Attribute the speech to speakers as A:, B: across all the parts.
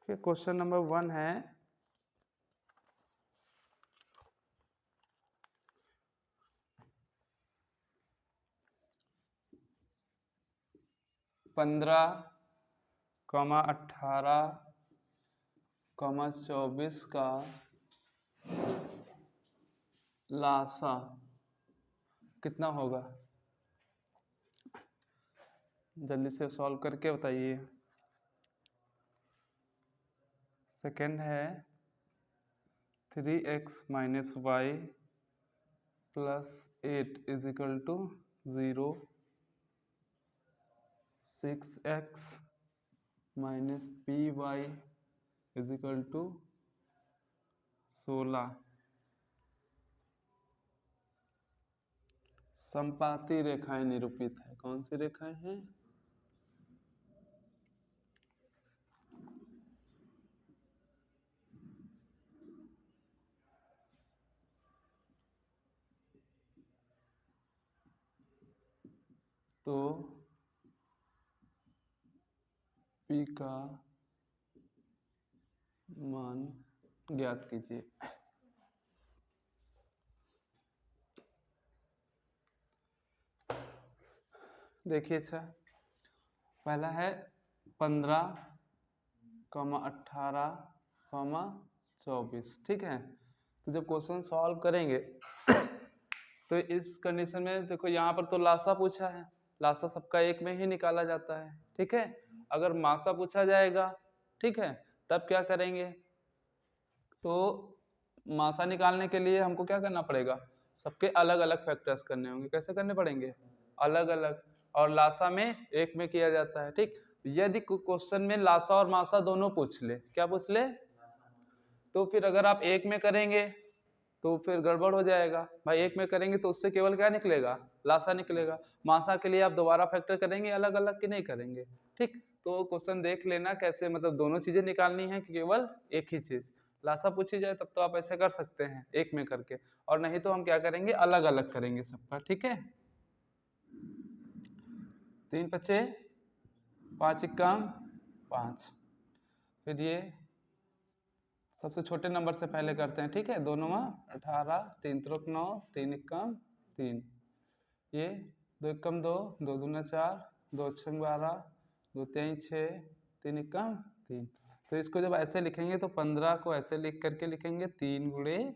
A: Question number 1 है 15,18,24 का लासा कितना होगा? जल्दी से सॉल्व करके बताइए। सेकंड है 3x minus Y plus 8 is equal to 0, 6x minus P Y is equal to 16। समपाती रेखाएं निरूपित है। कौन सी रेखाएं हैं? तो P का मान ज्ञात कीजिए। देखिए अच्छा, पहला है 15,18,24, ठीक है। तो जब क्वेश्चन सॉल्व करेंगे तो इस कंडीशन में देखो, यहाँ पर तो लासा पूछा है, लासा सबका एक में ही निकाला जाता है, ठीक है। अगर मासा पूछा जाएगा, ठीक है, तब क्या करेंगे? तो मासा निकालने के लिए हमको क्या करना पड़ेगा? सबके अलग अलग फैक्टर्स करने होंगे। कैसे करने पड़ेंगे? अलग अलग। और लासा में एक में किया जाता है, ठीक। यदि क्वेश्चन में लासा और मासा दोनों पूछ ले, क्या पूछ ले? तो फिर अगर आप एक में करेंगे तो फिर गड़बड़ हो जाएगा भाई। एक में करेंगे तो उससे केवल क्या निकलेगा? लासा निकलेगा। मासा के लिए आप दोबारा फैक्टर करेंगे अलग अलग कि नहीं करेंगे? ठीक। तो क्वेश्चन देख लेना कैसे, मतलब दोनों चीजें निकालनी है कि केवल एक ही चीज। लासा पूछी जाए तब तो आप ऐसे कर सकते हैं एक में करके, और नहीं तो हम क्या करेंगे? अलग अलग करेंगे सबका, ठीक है। 3 बचे 5 इक्का 5। फिर ये सबसे छोटे नंबर से पहले करते हैं, ठीक है। 2 9 18, 3 त्रिक 9, 3 इक्कम 3, ये 2 इक्कम 2, 2 दूना 4, 2 छंग 12, 2 तेईं 6, 3 इक्कम 3। तो इसको जब ऐसे लिखेंगे तो 15 को ऐसे लिख करके लिखेंगे 3 गुणे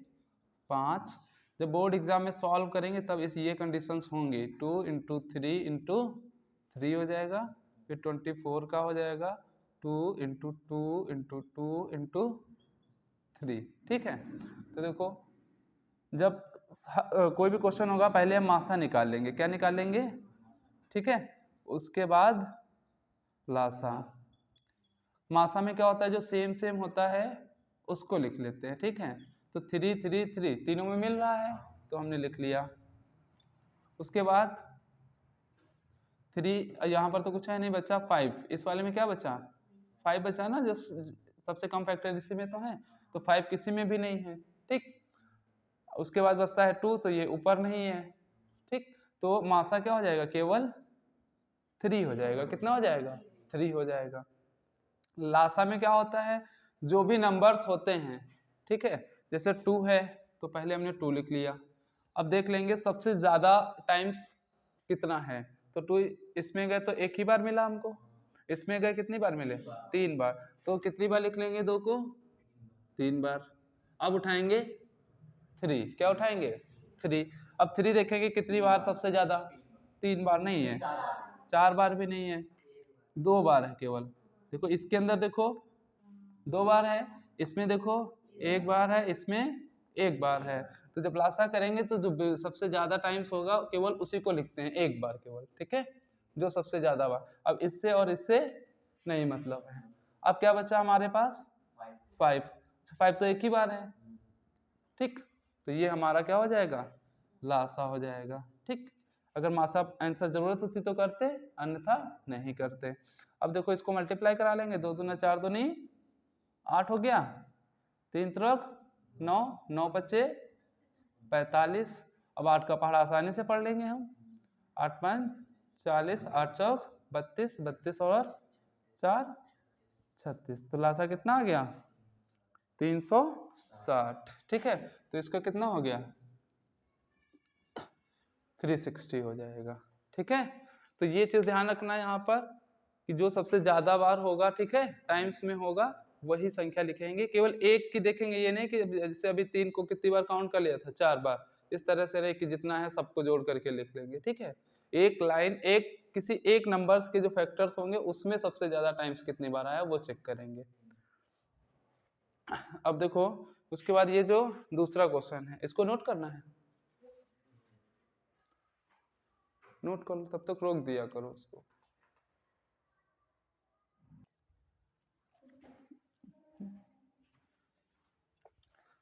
A: 5। जब बोर्ड एग्जाम में सॉल्व करेंगे तब ये कंडीशंस होंगी। 2 इंटू 3 इंटू 3 हो जाएगा, फिर 24 का हो जाएगा 2 इंटू 2 इंटू 2 इंटू 3, ठीक है। तो देखो, जब कोई भी क्वेश्चन होगा पहले हम मासा निकाल लेंगे। क्या निकाल लेंगे? ठीक है। उसके बाद लासा। मासा में क्या होता है? जो सेम सेम होता है उसको लिख लेते हैं, ठीक है। तो 3 3 3 तीनों में मिल रहा है तो हमने लिख लिया। उसके बाद 3, यहाँ पर तो कुछ है नहीं, बचा 5। इस वाले में क्या बचा? 5 बचा ना, जब सबसे कम फैक्टर इसी में तो है, तो 5 किसी में भी नहीं है, ठीक। उसके बाद बचता है 2, तो ये ऊपर नहीं है, ठीक। तो मासा क्या हो जाएगा? केवल 3 हो जाएगा। कितना हो जाएगा? 3 हो जाएगा। लासा में क्या होता है? जो भी नंबर्स होते हैं, ठीक है, जैसे 2 है तो पहले हमने 2 लिख लिया। अब देख लेंगे सबसे ज्यादा टाइम्स कितना है। तो 2 इसमें गए तो एक ही बार मिला हमको, इसमें गए कितनी बार मिले? 3 बार। तो कितनी बार लिख लेंगे? 2 को 3 बार। अब उठाएंगे 3, क्या उठाएंगे? 3। अब 3 देखेंगे कितनी बार सबसे ज्यादा? 3 बार नहीं है, 4 बार भी नहीं है, 2 बार है केवल। देखो इसके अंदर देखो 2 बार है, इसमें देखो 1 बार है, इसमें 1 बार है। तो जब लासा करेंगे तो जो सबसे ज्यादा टाइम्स होगा केवल उसी को लिखते हैं, 1 बार केवल, ठीक है, जो सबसे ज्यादा बार। अब इससे और इससे नहीं मतलब है। अब क्या बचा हमारे पास? 5। 5 तो एक ही बार है, ठीक। तो ये हमारा क्या हो जाएगा? लासा हो जाएगा, ठीक। अगर मासा आंसर जरूरत होती तो करते, अन्यथा नहीं करते। अब देखो इसको मल्टीप्लाई करा लेंगे। 2 दूना 4 दूनी 8 हो गया, 3 त्रिक 9, 9 पच्चे 45। अब 8 का पहाड़ा आसानी से पढ़ लेंगे हम। 8 5 40, 8 चौक 32, 32 और 4 36, तो लासा कितना आ गया 360, ठीक है। तो इसका कितना हो गया 360 हो जाएगा, ठीक है। तो ये चीज ध्यान रखना है यहाँ पर कि जो सबसे ज्यादा बार होगा, ठीक है, टाइम्स में होगा, वही संख्या लिखेंगे। केवल एक की देखेंगे, ये नहीं कि जैसे अभी 3 को कितनी बार काउंट कर लिया था, 4 बार। इस तरह से रहे कि जितना है सबको जोड़ करके लिख लेंगे, ठीक है। एक लाइन, एक किसी एक नंबर्स के जो फैक्टर्स होंगे उसमें सबसे ज्यादा टाइम्स कितनी बार आया वो चेक करेंगे। अब देखो उसके बाद ये जो दूसरा क्वेश्चन है इसको नोट करना है, नोट कर लो, तब तक रोक दिया करो उसको।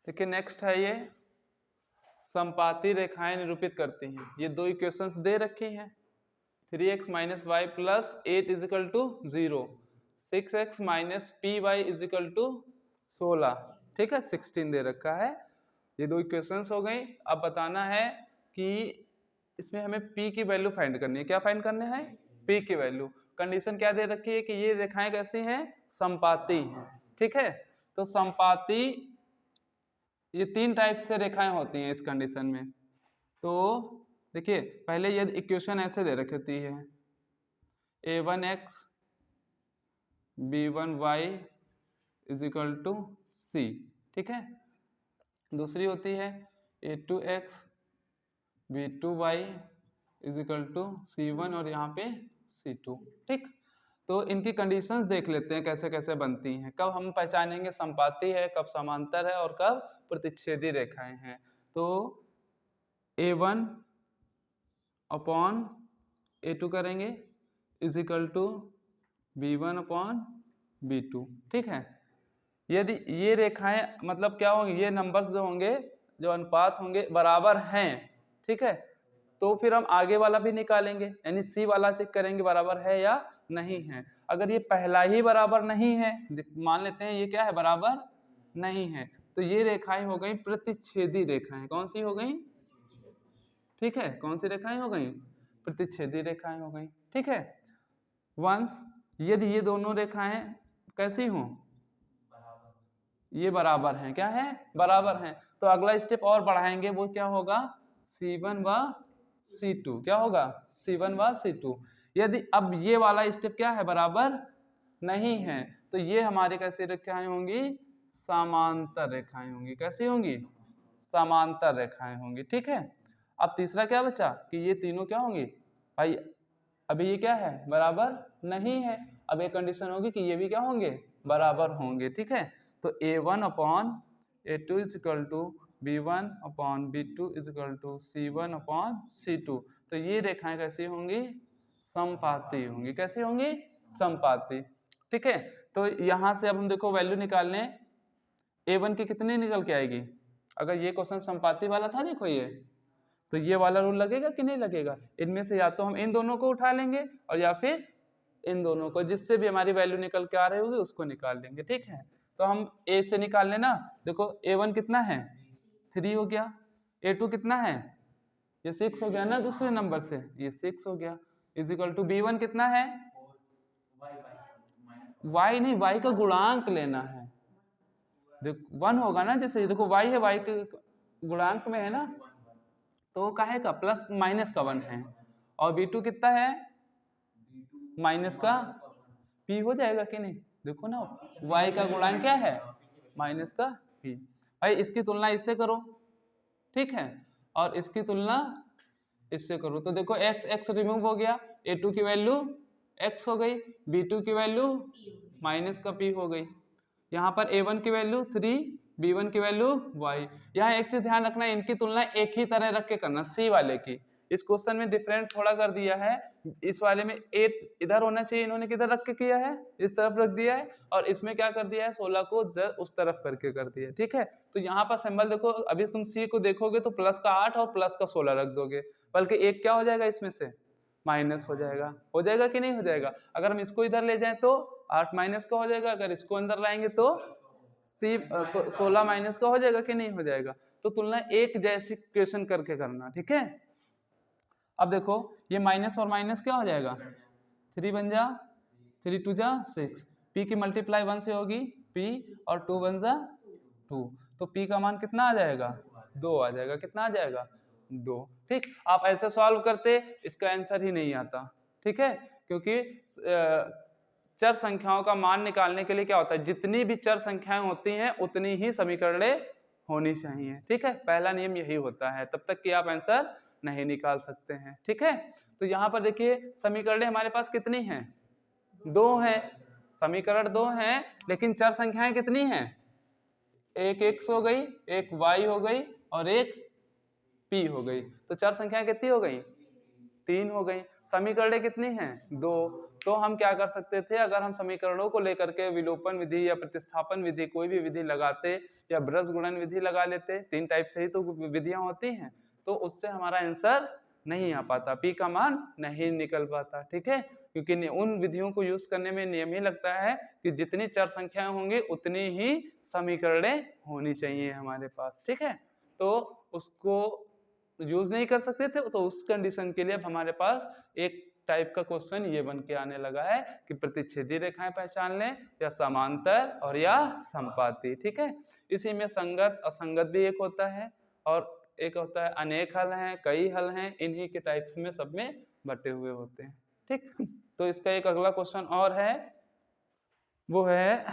A: देखिए नेक्स्ट है ये समपाती रेखाएं निरूपित करती हैं। ये दो इक्वेशंस दे रखी हैं, 3x minus Y plus 8 is equal to 0, 6x minus P Y is equal to 16, ठीक है, 16 दे रखा है। ये दो इक्वेशंस हो गई। अब बताना है कि इसमें हमें p की वैल्यू फाइंड करनी है। क्या फाइंड करने हैं? p की वैल्यू। कंडीशन क्या दे रखी है कि ये रेखाएं कैसी हैं? समपाती हैं, ठीक है। तो समपाती ये 3 टाइप से रेखाएं होती हैं इस कंडीशन में। तो देखिए पहले ये इक्वेशन ऐसे दे रखी होती है, a1x b1y is equal to c, ठीक है। दूसरी होती है a2x b2y is equal to c1 और यहाँ पे c2, ठीक। तो इनकी कंडीशंस देख लेते हैं कैसे कैसे बनती हैं, कब हम पहचानेंगे समपाती है, कब समांतर है और कब प्रतिच्छेदी रेखाएं हैं। तो a1 अपॉन a2 करेंगे is equal to b1 upon b2, ठीक है। यदि ये रेखाएं मतलब क्या होंगे, ये नंबर्स जो होंगे, जो अनुपात होंगे बराबर हैं, ठीक है, तो फिर हम आगे वाला भी निकालेंगे, यानी सी वाला चेक करेंगे बराबर है या नहीं है। अगर ये पहला ही बराबर नहीं है, मान लेते हैं ये क्या है, बराबर नहीं है, तो ये रेखाएं हो गई प्रतिच्छेदी रेखाएं। कौन सी हो गई? ठीक है, कौन सी रेखाएं हो गई? प्रतिच्छेदी रेखाएं हो गई, ठीक है। वंस यदि ये दोनों रेखाएं कैसी हों, ये बराबर हैं, क्या है? बराबर हैं, तो अगला स्टेप और बढ़ाएंगे, वो क्या होगा? C1 व C2, क्या होगा? C1 व C2। यदि अब ये वाला स्टेप क्या है, बराबर नहीं है, तो ये हमारे कैसी रेखाएं होंगी? समांतर रेखाएं होंगी। कैसी होंगी? समांतर रेखाएं होंगी, ठीक है। अब तीसरा क्या बचा कि ये तीनों क्या होंगी भाई, अभी ये क्या है, बराबर नहीं है। अब एक कंडीशन होगी कि ये भी क्या होंगे, बराबर होंगे, ठीक है। तो a1 upon a2 is equal to b1 upon b2 is equal to c1 upon c2। तो ये रेखाएं कैसी होंगी? समपाती होंगी। कैसी होंगी? समपाती, ठीक है। तो यहाँ से अब हम देखो वैल्यू निकालने, a1 की कितनी निकल के आएगी? अगर ये क्वेश्चन समपाती वाला था, देखो ये, तो ये वाला रूल लगेगा कि नहीं लगेगा? इनमें से या तो हम इन दोनों को उठा लेंगे और या फिर इन दोनों को, जिससे भी हमारी वैल्यू निकल के आ रही होगी उसको निकाल लेंगे, ठीक है। तो हम a से निकाल लेना, देखो a1 कितना है? 3 हो गया, a2 कितना है? ये 6 हो गया ना, दूसरे नंबर से ये 6 हो गया, इज इक्वल टू b1 कितना है? y नहीं, y का गुणांक लेना है, देखो 1 होगा ना, जैसे देखो y है, y के गुणांक में है ना, तो काहे का प्लस माइनस का 1 है, और b2 कितना है? माइनस का p हो जाएगा कि नहीं? देखो ना y का गुणांक क्या है? माइनस का p। भाई इसकी तुलना इससे करो, ठीक है, और इसकी तुलना इससे करो, तो देखो x x रिमूव हो गया, a2 की वैल्यू x हो गई, b2 की वैल्यू माइनस का p हो गई, यहाँ पर a1 की वैल्यू 3, b1 की वैल्यू y। यहाँ एक चीज ध्यान रखना, इनकी तुलना एक ही तरह रख के करना, c वाले की। इस क्वेश्चन में डिफरेंट थोड़ा कर दिया है, इस वाले में 8 इधर होना चाहिए, इन्होंने किधर रख के किया है? इस तरफ रख दिया है, और इसमें क्या कर दिया है? 16 को उस तरफ करके कर दिया है, ठीक है। तो यहाँ पर सिंबल देखो, अभी तुम c को देखोगे तो प्लस का 8 और प्लस का 16 रख दोगे, बल्कि एक क्या हो जाएगा इसमें से? माइनस हो जाएगा। हो जाएगा कि नहीं हो जाएगा? अगर हम इसको इधर ले जाएं तो 8 माइनस का हो जाएगा, अगर इसको अंदर लाएंगे तो 16 माइनस का हो जाएगा कि नहीं हो जाएगा? तो तुलना एक जैसी क्वेश्चन करके करना, ठीक है। अब देखो ये माइनस और माइनस क्या हो जाएगा? 3 बन जा, 3 2 जा 6, p की मल्टीप्लाई 1 से होगी p और 2 1 जा 2, तो p का मान कितना आ जाएगा 2 आ जाएगा। कितना आ जाएगा 2। ठीक, आप ऐसे सॉल्व करते इसका आंसर ही नहीं आता। ठीक है, क्योंकि चर संख्याओं का मान निकालने के लिए क्या होता है, जितनी भी चर संख्याएं होती हैं उतनी ही समीकरणें होनी चाहिए। ठीक है, पहला नियम यही होता है, तब तक कि आप आंसर नहीं निकाल सकते हैं। ठीक है, तो यहाँ पर देखिए समीकरणें हमारे पास कितनी हैं, 2 हैं। समीकरण 2 हैं, लेकिन चर संख्याएं कितनी हैं, एक x हो गई, एक y हो गई और एक p हो गई। तो चर संख्याएं कितनी हो गई, 3 हो गई। समीकरणें कितनी हैं, 2। तो हम क्या कर सकते थे, अगर हम समीकरणों को लेकर के विलोपन विधि या प्रतिस्थापन विधि कोई भी विधि लगाते या ब्रज गुणन विधि लगा लेते, 3 टाइप से ही तो विधियां होती हैं, तो उससे हमारा आंसर नहीं आ पाता, p का मान नहीं निकल पाता। ठीक है, क्योंकि उन विधियों को यूज करने में नियम ही लगता है कि जितनी चर संख्याएं होंगी उतनी ही समीकरणें होनी चाहिए हमारे पास। ठीक है, तो उसको यूज नहीं कर सकते थे, तो उस कंडीशन के लिए अब हमारे पास एक टाइप का क्वेश्चन ये बन के आने लगा है कि प्रतिच्छेदी रेखाएं पहचान लें, या समांतर और या समपाती। ठीक है, इसी में संगत असंगत भी एक होता है और एक होता है अनेक हल हैं, कई हल हैं, इन्हीं के टाइप्स में सब में बटे हुए होते हैं। ठीक, तो इसका एक अगला क्वेश्चन और है, वो है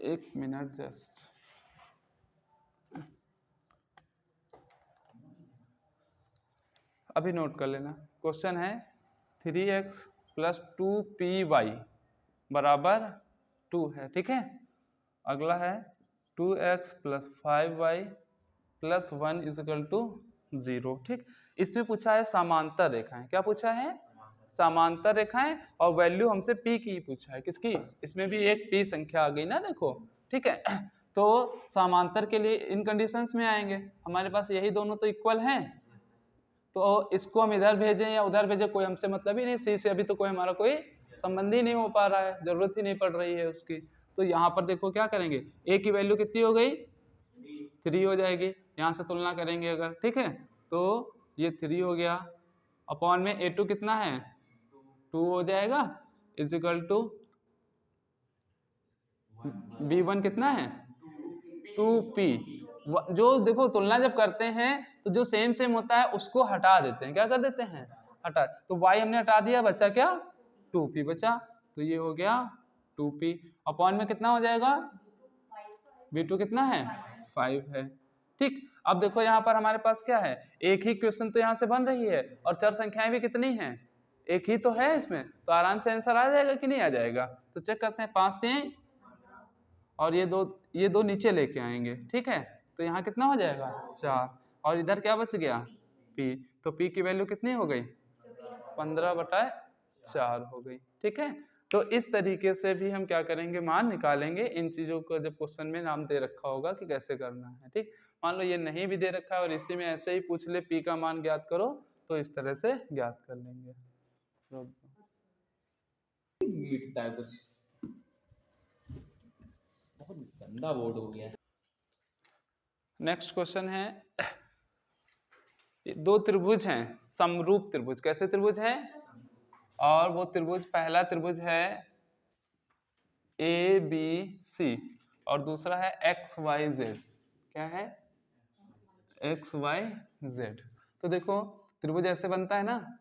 A: 1 मिनट जस्ट, अभी नोट कर लेना। क्वेश्चन है 3x + 2py बराबर 2 है। ठीक है, अगला है 2x + 5y + 1 = 0। ठीक, इसमें पूछा है समांतर रेखाएं। क्या पूछा है, समांतर रेखाएं, और वैल्यू हमसे p की पूछा है। किसकी, इसमें भी एक p संख्या आ गई ना, देखो। ठीक है, तो समांतर के लिए इन कंडीशंस में आएंगे, हमारे पास यही दोनों तो इक्वल हैं, तो इसको हम इधर भेजें या उधर भेजें कोई हमसे मतलब ही नहीं, सी से अभी तो कोई हमारा कोई संबंध ही नहीं हो पा रहा है, जरूरत ही नहीं पड़ रही है उसकी। तो यहाँ पर देखो क्या करेंगे, a की वैल्यू कितनी हो गई, 3 हो जाएगी, यहाँ से तुलना करेंगे अगर। ठीक है, तो ये 3 हो गया, अपॉन में a2 कितना है, 2 हो जाएगा, = b1 कितना है, 2p। जो देखो तुलना जब करते हैं तो जो सेम सेम होता है उसको हटा देते हैं, क्या कर देते हैं, हटा। तो y हमने हटा दिया, बचा क्या, 2p बचा, तो ये हो गया 2p, अपॉन में कितना हो जाएगा, b2 कितना है, 5 है। ठीक, अब देखो यहाँ पर हमारे पास क्या है, एक ही क्वेश्चन तो यहाँ से बन रही है और चर संख्याएं भी कितनी हैं, एक ही तो है इसमें, तो आराम से आंसर आ जाएगा कि नहीं आ जाएगा। तो चेक करते हैं, 5 3 और ये दो नीचे लेके आएंगे। ठीक है, तो यहाँ कितना हो जाएगा, 4, और इधर क्या बच गया, p, तो p की वैल्यू कितनी हो गई, 15/4 हो गई। ठीक है, तो इस तरीके से भी हम क्या करेंगे, मान निकालेंगे इन चीजों को, जब क्वेश्चन में नाम दे रखा होगा कि कैसे करना है। ठीक, मान लो ये नहीं भी दे रखा है और इसी में ऐसे ही पूछ ले p का मान ज्ञात करो, तो इस तरह से ज्ञात कर लेंगे।
B: बहुत गंदा बोर्ड हो गया।
A: नेक्स्ट क्वेश्चन है, दो त्रिभुज हैं, समरूप त्रिभुज। कैसे त्रिभुज है, और वो त्रिभुज, पहला त्रिभुज है ABC और दूसरा है XYZ। क्या है, XYZ। तो देखो त्रिभुज ऐसे बनता है ना,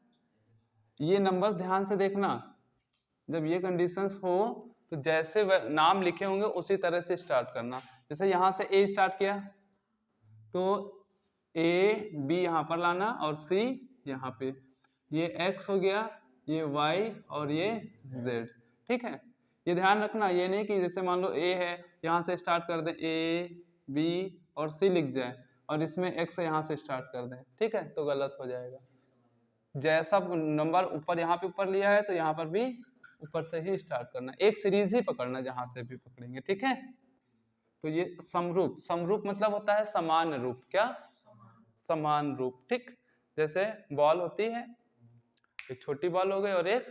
A: ये नंबर्स ध्यान से देखना, जब ये कंडीशंस हो तो जैसे नाम लिखे होंगे उसी तरह से स्टार्ट करना। जैसे यहाँ से A स्टार्ट किया तो A B यहाँ पर लाना और C यहाँ पे, ये X हो गया, ये Y और ये Z। ठीक है, ये ध्यान रखना, ये नहीं कि जैसे मान लो A है, यहाँ से स्टार्ट कर दें A B और C लिख जाए और इसमें X यहाँ से स्टार्ट कर दें। ठीक है, तो गलत हो जाएगा। जैसा नंबर ऊपर यहाँ पे ऊपर लिया है तो यहाँ पर भी ऊपर से ही स्टार्ट करना, एक सीरीज ही पकड़ना जहां से भी पकड़ेंगे। ठीक है, तो ये समरूप, समरूप मतलब होता है समान रूप। क्या, समान रूप। ठीक, जैसे बॉल होती है, एक छोटी बॉल हो गई और एक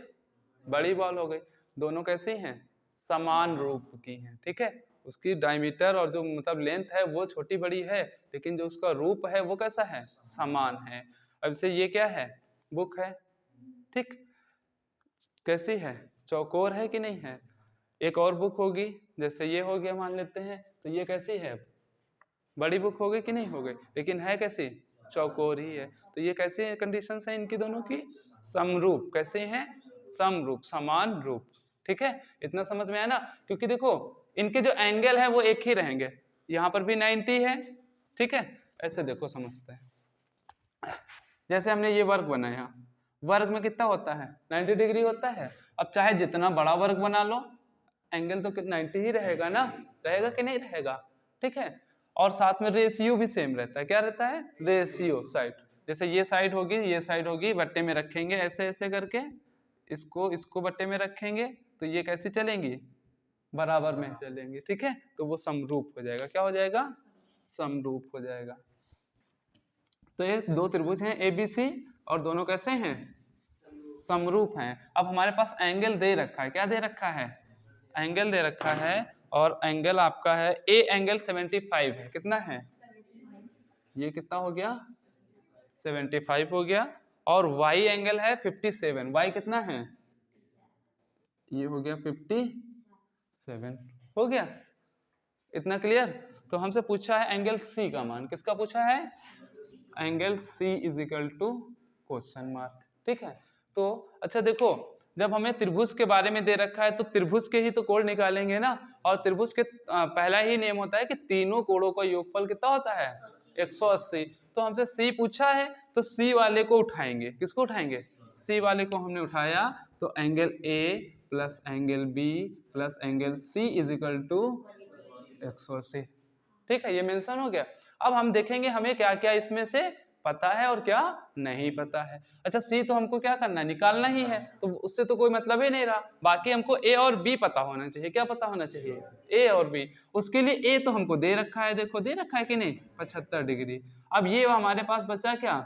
A: बड़ी बॉल हो गई, दोनों कैसी हैं, समान रूप की हैं। ठीक है, उसकी डायमीटर और जो मतलब लेंथ है वो छोटी बड़ी है, लेकिन जो उसका रूप है वो कैसा है, समान है। अब से ये क्या है, बुक है, ठीक, कैसी है, चौकोर है कि नहीं है। एक और बुक होगी, जैसे ये हो गया मान लेते हैं, तो ये कैसी है, बड़ी बुक हो गई कि नहीं हो गई, लेकिन है कैसी, चौकोर ही है। तो ये कैसी कंडीशंस हैं इनकी दोनों की, समरूप। कैसे हैं, समरूप, समान रूप। ठीक है, इतना समझ में आया ना। क्योंकि देखो इनके जो एंगल है वो एक ही रहेंगे, यहाँ पर भी 90 है। ठीक है, ऐसे देखो समझते हैं। जैसे हमने ये वर्ग बनाया, वर्ग में कितना होता है, 90 डिग्री होता है। अब चाहे जितना बड़ा वर्ग बना लो, एंगल तो 90 ही रहेगा ना, रहेगा कि नहीं रहेगा। ठीक है, और साथ में रेशियो भी सेम रहता है। क्या रहता है, रेशियो साइड। जैसे ये साइड होगी, ये साइड होगी, बट्टे में रखेंगे ऐसे ऐसे करके, इसको बट्टे में रखेंगे, तो ये कैसी चलेंगी, बराबर में चलेंगे। ठीक है, तो वो समरूप हो जाएगा। क्या हो जाएगा, समरूप हो जाएगा। तो ये दो त्रिभुज हैं ABC, और दोनों कैसे हैं, समरूप हैं। अब हमारे पास एंगल दे रखा है, क्या दे रखा है, एंगल दे रखा है, और एंगल आपका है ए एंगल 75 है। कितना है, ये कितना हो गया, 75 हो गया। और y एंगल है 57, y कितना है, ये हो गया 57 हो गया। इतना क्लियर। तो हमसे पूछा है एंगल C का मान, किसका पूछा है, angle C is equal to question mark. ठीक है, तो अच्छा देखो, जब हमें त्रिभुज के बारे में दे रखा है तो त्रिभुज के ही तो कोण निकालेंगे ना। और त्रिभुज के पहला ही नियम होता है कि तीनों कोणों का योगफल कितना होता है, 180। तो हमसे C पूछा है, तो C वाले को उठाएंगे। किसको उठाएंगे, C वाले को हमने उठाया, तो angle A plus angle B plus angle C is equal to 180। ठीक है, ये मेंशन हो गया। अब हम देखेंगे हमें क्या क्या इसमें से पता है और क्या नहीं पता है। अच्छा, C तो हमको क्या करना है, निकालना ही है, तो उससे तो कोई मतलब ही नहीं रहा। बाकी हमको A और B पता होना चाहिए। क्या पता होना चाहिए, A और B। उसके लिए A तो हमको दे रखा है, देखो दे रखा है कि नहीं, 75 डिग्री। अब ये हमारे पास बचा क्या,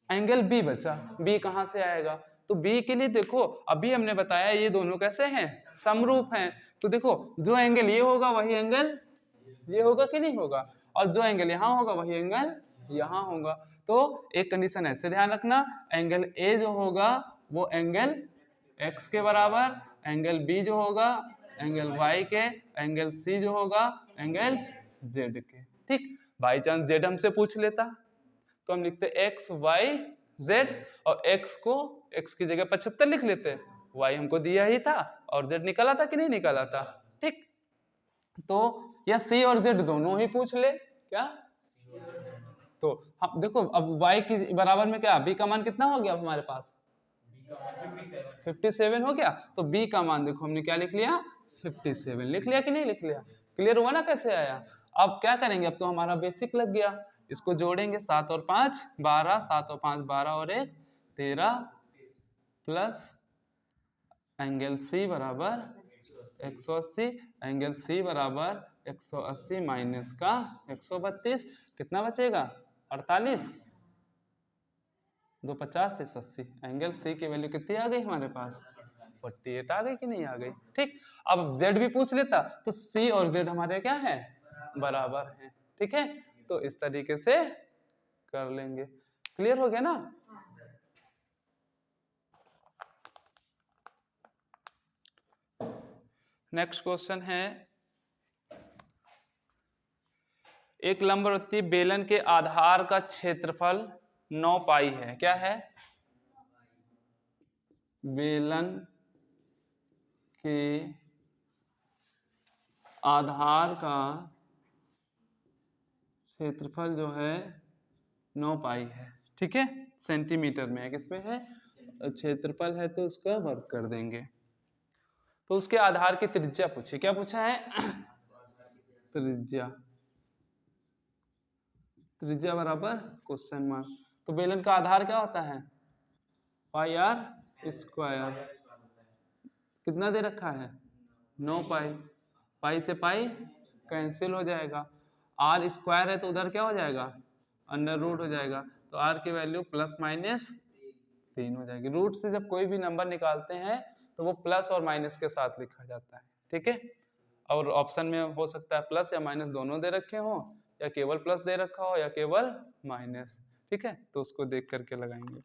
A: एंगल B बचा। B कहाँ से आएगा, तो B के लिए देखो अभी हमने बताया ये दोनों कैसे हैं, समरूप हैं। तो देखो जो एंगल ये होगा वही एंगल ये होगा कि नहीं होगा, और जो एंगल यहाँ होगा वही एंगल यहाँ होगा। तो एक कंडीशन ऐसे ध्यान रखना, एंगल A जो होगा वो एंगल X के बराबर, एंगल B जो होगा एंगल Y के, एंगल C जो होगा एंगल Z के। ठीक, बाई चांस Z हमसे पूछ लेता तो हम लिखते X Y Z, और X को X की जगह 75 लिख लेते, Y हमको दिया ही था, और Z निकला था कि नहीं निकला था। ठीक, तो या C और Z दोनों ही पूछ ले क्या, तो हम देखो अब Y की बराबर में क्या, B का मान कितना हो गया हमारे पास, 57 हो गया। तो B का मान देखो हमने क्या लिख लिया, 57 लिख लिया कि नहीं लिख लिया। क्लियर हुआ ना कैसे आया। अब क्या करेंगे, अब तो हमारा बेसिक लग गया। इसको जोड़ेंगे, 7 और 5 12, 7 और 5 12 और 1 13, प्लस एंगल C बराबर 180, एंगल C बराबर 180 माइनस का 132, कितना बचेगा 48, 2 50 थे 80। एंगल C की वैल्यू कितनी आ गई हमारे पास, 48 आ गई कि नहीं आ गई। ठीक, अब Z भी पूछ लेता तो C और Z हमारे क्या है, बराबर हैं। ठीक है, तो इस तरीके से कर लेंगे। क्लियर हो गया ना। नेक्स्ट क्वेश्चन है, एक लंबवृत्तीय बेलन के आधार का क्षेत्रफल 9 पाई है। क्या है, बेलन के आधार का क्षेत्रफल जो है 9 पाई है। ठीक है, सेंटीमीटर में है, किसमें है, क्षेत्रफल है तो उसका वर्ग कर देंगे। तो उसके आधार की त्रिज्या पूछी, क्या पूछा है त्रिज्या, त्रिज्या बराबर क्वेश्चन मार्क। तो बेलन का आधार क्या होता है, पाई आर स्क्वायर। कितना दे रखा है, 9 पाई। पाई से पाई कैंसिल हो जाएगा, आर स्क्वायर है तो उधर क्या हो जाएगा, अंडर रूट हो जाएगा। तो आर की वैल्यू प्लस माइनस 3 हो जाएगी। रूट से जब कोई भी नंबर निकालते हैं तो वो प्लस और माइनस के साथ लिखा जाता है। ठीक है, और ऑप्शन में हो सकता है प्लस या माइनस दोनों दे रखे हो, या केवल प्लस दे रखा हो या केवल माइनस। ठीक है, तो उसको देख करके लगाएंगे।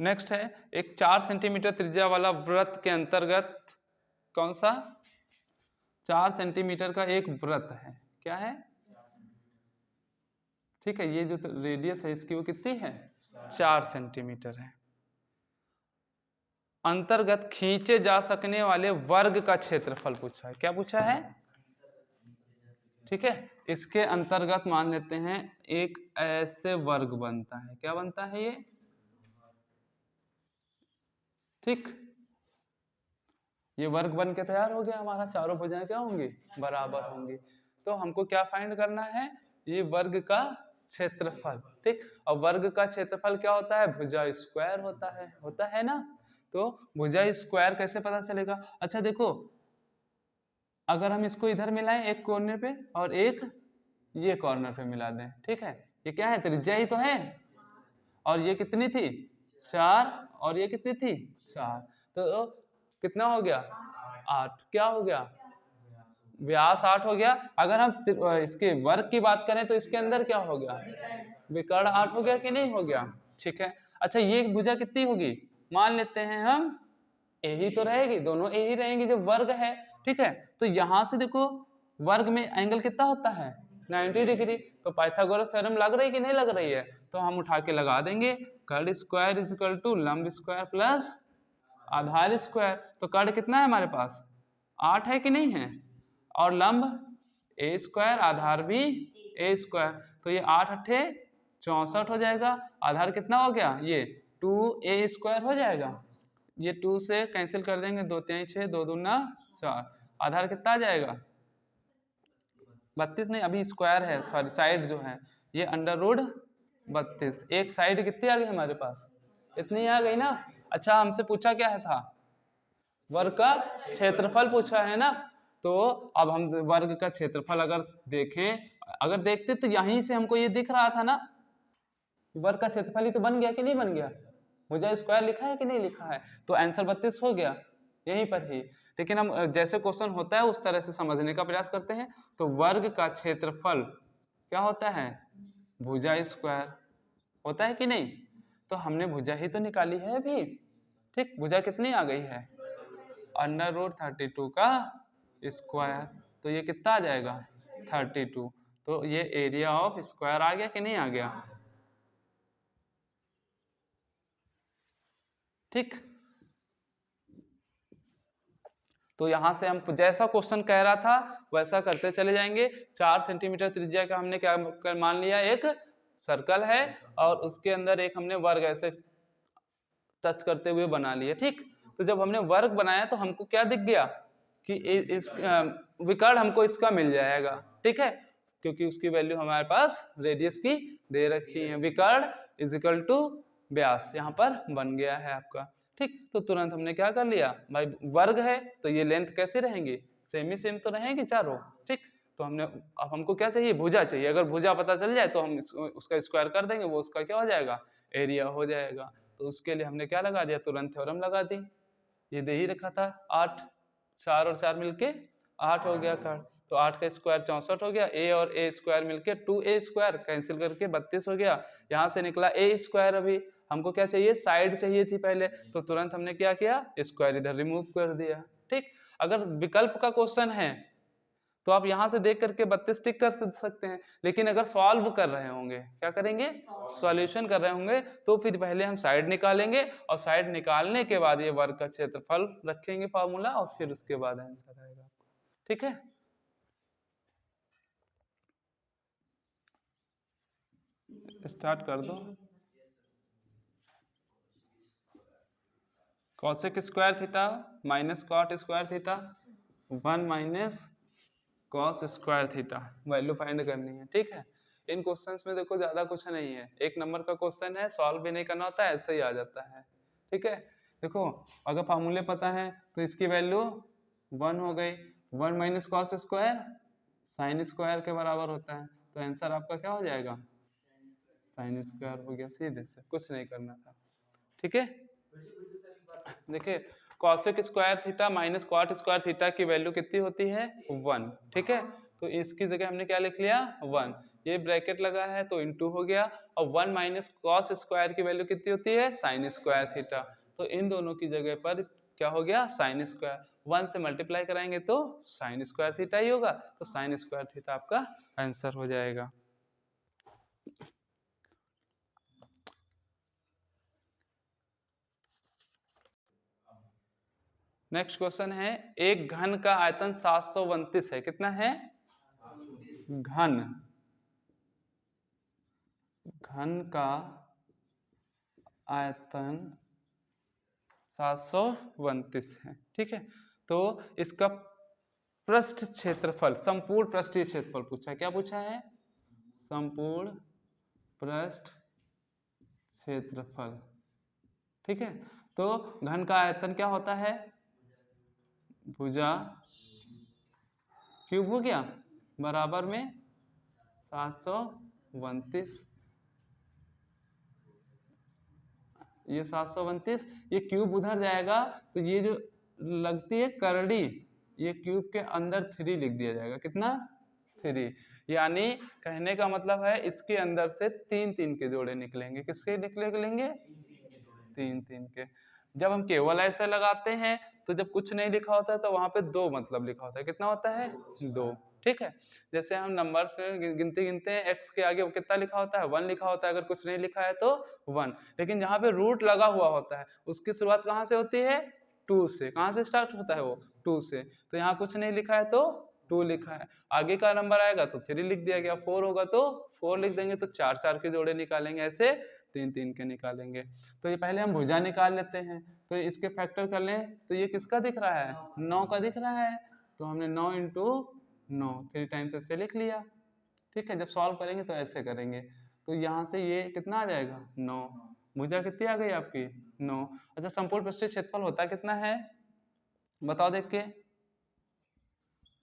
A: नेक्स्ट है एक 4 सेंटीमीटर त्रिज्या वाला वृत्त के अंतर्गत कौन सा 4 सेंटीमीटर का एक वृत्त है, क्या है, ठीक है, ये जो रेडियस है इसकी वो कितनी है 4 सेंटीमीटर है। अंतर्गत खींचे जा सकने वाले वर्ग का क्षेत्रफल पूछा है, क्या पूछा है, ठीक है, इसके अंतर्गत मान लेते हैं एक ऐसे वर्ग बनता है, क्या बनता है ये, ठीक, ये वर्ग बन के तैयार हो गया हमारा, चारों भुजाएं क्या होंगी बराबर होंगी। तो हमको क्या फाइंड करना है, ये वर्ग का क्षेत्रफल, ठीक, और वर्ग का क्षेत्रफल क्या होता है भुजा स्क्वायर होता है ना। तो भुजा स्क्वायर कैसे पता चलेगा, अच्छा देखो अगर हम इसको इधर मिलाएं एक कॉर्नर पे और एक ये कॉर्नर पे मिला दें, ठीक है, ये क्या है त्रिज्या ही तो है, और ये कितनी थी 4 और ये कितनी थी 4, तो कितना हो गया 8, क्या हो गया व्यास 8 हो गया। अगर हम इसके वर्ग की बात करें तो इसके अंदर क्या हो गया विकर्ण 8 हो गया कि नहीं हो गया, ठीक है। अच्छा ये भुजा कितनी होगी, मान लेते हैं हम ए ही तो रहेगी, दोनों ए ही रहेंगी जब वर्ग है, ठीक है। तो यहां से देखो वर्ग में एंगल कितना होता है 90 डिग्री, तो पाइथागोरस थ्योरम लग रही है कि नहीं लग रही है, तो हम उठा के लगा देंगे कर्ण स्क्वायर इज इक्वल टू लंब स्क्वायर प्लस आधार स्क्वायर। तो कर्ण कितना है हमारे पास 8 है कि नहीं है, और लंब ए स्क्वायर आधार भी ए स्क्वायर, तो ये 8 अट्ठे 64 हो जाएगा, आधार कितना हो गया ये 2a स्क्वायर हो जाएगा, ये 2 से कैंसिल कर देंगे 2 3 6 2 दूना 4, आधार कितना आ जाएगा 32 नहीं अभी स्क्वायर है सॉरी साइड जो है ये अंडर रूट 32, एक साइड कितनी आ गई हमारे पास इतनी आ गई ना। अच्छा हमसे पूछा क्या है था वर्ग का क्षेत्रफल पूछा है ना, तो अब हम वर्ग का क्षेत्रफल अगर देखते तो यहीं से हमको ये दिख रहा था ना वर्ग का क्षेत्रफल ही तो बन गया कि नहीं बन गया, मुझे स्क्वायर लिखा है कि नहीं लिखा है, तो आंसर 32 हो गया यहीं पर ही। लेकिन हम जैसे क्वेश्चन होता है उस तरह से समझने का प्रयास करते हैं, तो वर्ग का क्षेत्रफल क्या होता है भुजा स्क्वायर होता है कि नहीं, तो हमने भुजा ही तो निकाली है अभी, ठीक, भुजा कितनी आ गई है अंडर रूट 32 का स्क्वायर, तो ये कितना आ जाएगा 32, तो ये एरिया ऑफ स्क्वायर आ गया कि नहीं आ गया, ठीक। तो यहां से हम जैसा क्वेश्चन कह रहा था वैसा करते चले जाएंगे। 4 सेंटीमीटर त्रिज्या का हमने क्या मान लिया एक सर्कल है और उसके अंदर एक हमने वर्ग ऐसे टच करते हुए बना लिए, ठीक। तो जब हमने वर्ग बनाया तो हमको क्या दिख गया कि इस विकर्ण हमको इसका मिल जाएगा, ठीक है, क्योंकि उसकी वैल्यू हमारे पास रेडियस की दे रखी है, विकर्ण इज इक्वल टू व्यास यहाँ पर बन गया है आपका, ठीक। तो तुरंत हमने क्या कर लिया भाई वर्ग है तो ये लेंथ कैसे रहेंगी सेम ही सेम तो रहेंगी चारों, ठीक। तो हमने अब हमको क्या चाहिए भुजा चाहिए, अगर भुजा पता चल जाए तो हम उसका स्क्वायर कर देंगे, वो उसका क्या हो जाएगा एरिया हो जाएगा। तो उसके लिए हमने क्या लगा दिया तुरंत थ्योरम लगा दी, ये दे ही रखा था 8, 4 और 4 मिलके 8 हो गया कर्ण, तो 8 का स्क्वायर 64 हो गया, a और a स्क्वायर मिलके 2a स्क्वायर कैंसिल करके 32 हो गया, यहाँ से निकला a स्क्वायर। अभी हमको क्या चाहिए साइड चाहिए थी पहले, तो तुरंत हमने क्या किया स्क्वायर इधर रिमूव कर दिया, ठीक। अगर विकल्प का क्वेश्चन है तो आप यहाँ से देख करके 32 टिक कर सकते हैं, लेकिन अगर सॉल्व कर रहे होंगे क्या करेंगे सॉल्यूशन कर रहे होंगे तो फिर पहले हम साइड निकालेंगे और साइड निकालने के बाद ये वर्ग का क्षेत्रफल रखेंगे फार्मूला और फिर उसके बाद आंसर आएगा, ठीक है। स्टार्ट कर दो। Cosec square theta minus cot square theta 1 minus cos square theta value find करनी है, ठीक है। इन क्वेश्चंस में देखो ज्यादा कुछ नहीं है, एक नंबर का क्वेश्चन है, सॉल्व भी नहीं करना होता है, ऐसे ही आ जाता है, ठीक है। देखो अगर फार्मूले पता है तो इसकी वैल्यू 1 हो गई, 1 minus cos square sine square के बराबर होता है, तो आंसर आपका क्या हो जाएगा साइन स्क्वायर हो गया, सीधे से कुछ नहीं करना था, ठीक है। देखिए cosec square theta minus cot square theta की वैल्यू कितनी होती है 1, ठीक है। तो इसकी जगह हमने क्या लिख लिया 1, ये ब्रैकेट लगा है तो इंटू हो गया, और 1 माइनस कॉस स्क्वायर की वैल्यू कितनी होती है, साइन स्क्वायर थीटा। तो इन दोनों की जगह पर क्या हो गया, साइन स्क्वायर, 1 से मल्टीप्लाई कराएंगे तो साइन स्क्वायर थीटा ही होगा, तो साइन स्क्वायर थीटा आपका आंसर हो जाएगा। नेक्स्ट क्वेश्चन है, एक घन का आयतन 729 है, कितना है, घन का आयतन 729 है, ठीक है। तो इसका पृष्ठ क्षेत्रफल, संपूर्ण पृष्ठीय क्षेत्रफल पूछा है, क्या पूछा है, संपूर्ण पृष्ठ क्षेत्रफल, ठीक है। तो घन का आयतन क्या होता है, भुजा क्यूब हो गया बराबर में 729, ये 729, ये क्यूब उधर जाएगा तो ये जो लगती है करड़ी, ये क्यूब के अंदर 3 लिख दिया जाएगा, कितना, 3, यानी कहने का मतलब है इसके अंदर से 3 के जोड़े निकलेंगे, किसके निकलेंगे, 3 के। जब हम केवल ऐसे लगाते हैं तो जब कुछ नहीं लिखा होता है तो वहां पे 2 मतलब लिखा होता है, कितना होता है, 2, ठीक है। जैसे हम नंबर्स में गिनते हैं, x के आगे कितना लिखा होता है, 1 लिखा होता है, अगर कुछ नहीं लिखा है तो 1, लेकिन जहाँ पे रूट लगा हुआ होता है उसकी शुरुआत कहाँ से होती है, 2 से, कहाँ से स्टार्ट होता है वो, 2 से, तो यहाँ कुछ नहीं लिखा है तो 2 लिखा है, आगे का नंबर आएगा तो 3 लिख दिया गया, 4 होगा तो 4 लिख देंगे, तो 4 के जोड़े निकालेंगे, ऐसे 3 के निकालेंगे। तो ये पहले हम भुजा निकाल लेते हैं, तो इसके फैक्टर कर लें तो ये किसका दिख रहा है, 9 का दिख रहा है, तो हमने 9 इंटू 9 3 टाइम्स ऐसे लिख लिया, ठीक है। जब सॉल्व करेंगे तो ऐसे करेंगे, तो यहाँ से ये कितना आ जाएगा, 9, भुजा कितनी आ गई आपकी, 9। अच्छा, संपूर्ण पृष्ठीय क्षेत्रफल होता कितना है, बताओ देख के,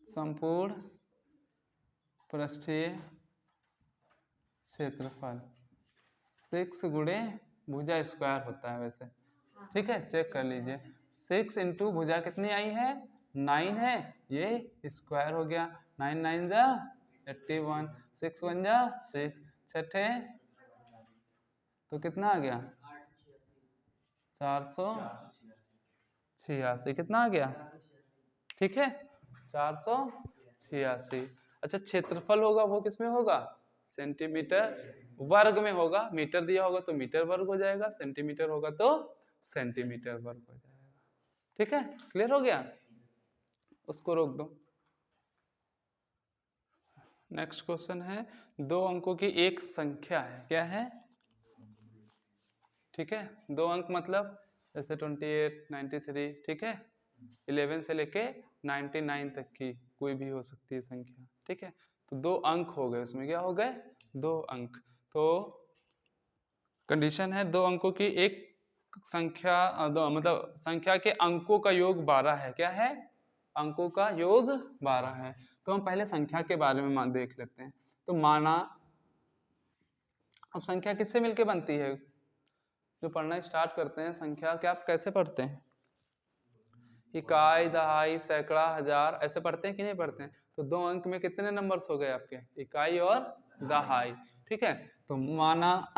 A: संपूर्ण पृष्ठीय क्षेत्रफल 6 गुणे भुजा स्क्वायर होता है वैसे, ठीक है, चेक कर लीजिए, 6 इंटू भुजा कितनी आई है, 9 है, ये स्क्वायर हो गया, 9 9 जा 81, 6 1 जा 6, छठे तो कितना आ गया, 486, कितना आ गया, ठीक है, 486। अच्छा, क्षेत्रफल होगा वो किसमें होगा, सेंटीमीटर वर्ग में होगा, मीटर दिया होगा तो मीटर वर्ग हो जाएगा, सेंटीमीटर होगा तो सेंटीमीटर वर्ग हो जाएगा, ठीक है, क्लियर हो गया, उसको रोक दो। नेक्स्ट क्वेश्चन है, 2 अंकों की एक संख्या है, क्या है, ठीक है, 2 अंक मतलब जैसे 28 93, ठीक है, 11 से लेके 99 तक की कोई भी हो सकती है संख्या, ठीक है। तो 2 अंक हो गए, उसमें क्या हो गए, 2 अंक। तो कंडीशन है 2 अंकों की एक संख्या, मतलब संख्या के अंकों का योग 12 है, क्या है, अंकों का योग 12 है। तो हम पहले संख्या के बारे में देख लेते हैं। तो माना, अब संख्या किससे मिलके बनती है, जो पढ़ना स्टार्ट करते हैं संख्या, क्या आप कैसे पढ़ते हैं, इकाई दहाई सैकड़ा हजार ऐसे पढ़ते हैं कि नहीं पढ़ते हैं। तो 2 अंक में कितने नंबर्स हो गए आपके, इकाई और दहाई, ठीक है। तो माना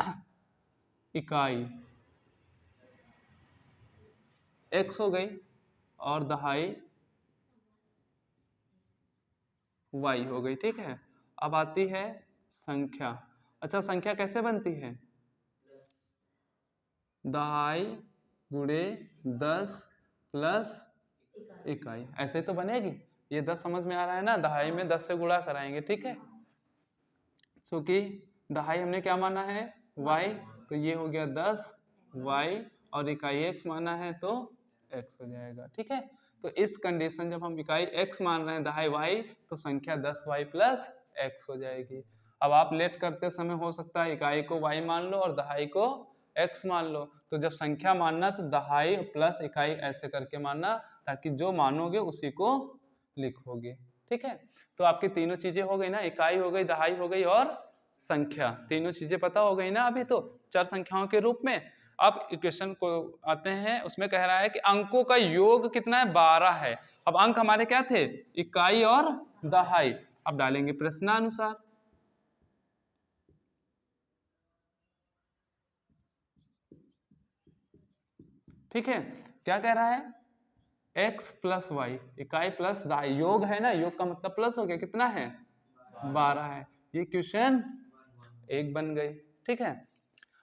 A: इकाई x हो गई और दहाई y हो गई, ठीक है। अब आती है संख्या। अच्छा, संख्या कैसे बनती है, दहाई गुणे 10 प्लस इकाई, ऐसे ही तो बनेगी। ये 10 समझ में आ रहा है ना, दहाई में 10 से गुणा कराएंगे, ठीक है, क्योंकि दहाई हमने क्या माना है, y, तो ये हो गया 10 y, और इकाई x माना है तो x हो जाएगा, ठीक है। तो इस कंडीशन जब हम इकाई x मान रहे हैं दहाई y, तो संख्या 10y प्लस x हो जाएगी। अब आप लेट करते समय हो सकता है इकाई को y मान लो और दहाई को x मान लो, तो जब संख्या मानना तो दहाई प्लस इकाई ऐसे करके मानना, ताकि जो मानोगे उसी को लिखोगे, ठीक है। तो आपकी तीनों चीजें हो गई ना, इकाई हो गई, दहाई हो गई और संख्या, तीनों चीजें पता हो गई ना अभी तो चर संख्याओं के रूप में। अब इक्वेशन को आते हैं, उसमें कह रहा है कि अंकों का योग कितना है, 12 है। अब अंक हमारे क्या थे, इकाई और दहाई। अब डालेंगे प्रश्नानुसार, ठीक है, क्या कह रहा है, x प्लस वाई, इकाई प्लस दाई, योग है ना, योग का मतलब प्लस हो गया, कितना है 12 है। ये क्वेश्चन 1 बन गई। ठीक है,